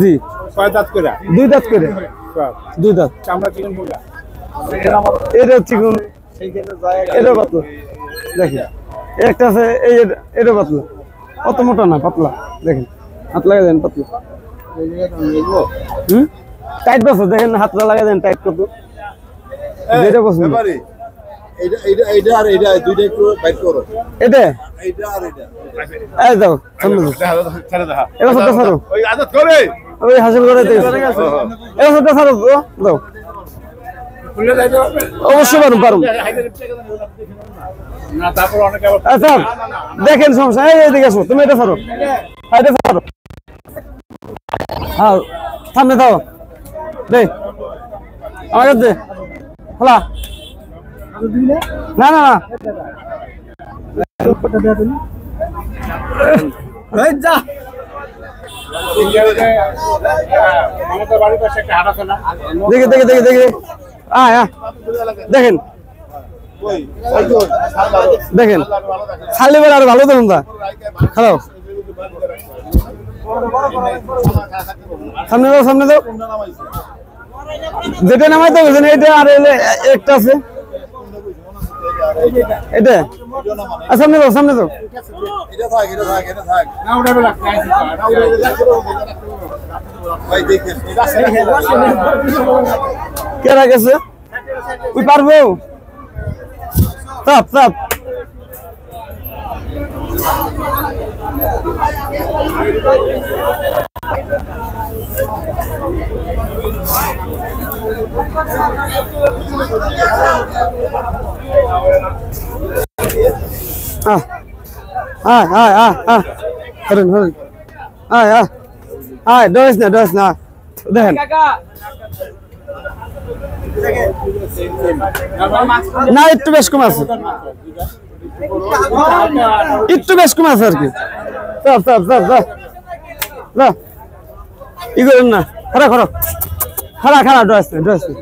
জি ছয় দাঁত করে, দুই দাঁত করে, দুই দাঁত। চামড়া চিকেন কোনটা? এটা চিকন, এটা পাতলা, দেখেন একটা আছে এই এটা পাতলা, অত মোটা না, পাতলা, দেখেন হাত লাগাই দেন পাতলা। টাইট বসো, দেখেন হাতটা লাগাই দেন টাইট কত, যেটা পছন্দ। এইটা আর এইটা দুইটা একটু বাইট করো। এটা এইটা আর এইটা এই দাও সামনে দাও, ছেড়ে দেখা। এটা ছোট ছাড়ো, ওই আদত করে ওই হাসিল করে দিয়েছে, এটা ছোট ছাড়ো দাও। খুলে যাইতে পারবে? অবশ্যই পারুম পারুম। না তারপর অনেকে আবার আচ্ছা দেখেন সমস্যা, এইদিকে আসো, তুমি এটা ছাড়ো, এটা ছাড়ো, হ্যাঁ সামনে দাও, দে আমার কাছে দে, খোলা, না না না যা আমাদের বাড়ির পাশে একটা হাট আছে না? দেখে দেখে দেখে দেখে দেখেন দেখেন খালি বেলা আর ভালো দেখুন, হ্যালো সামনে দাও, সামনে দাও, যেটা নামাইতে বলছেন এইটা, আর একটা আছে এটা, সামনে দাও, সামনে দাও, এটা থাক, এটা থাক, এটা থাক। না উঠাবে না, না উঠাবে না। ভাই দেখেন কেরা গেছে ওই পারবো চাপ চাপ, ডস না দেখেন না, একটু বেশ কম আছে, একটু বেশ কম আছে আর কি। চাপ চাপ চাপ চাপ ই করেন না, খারা খারা খারা খারা ডস না, ডস না।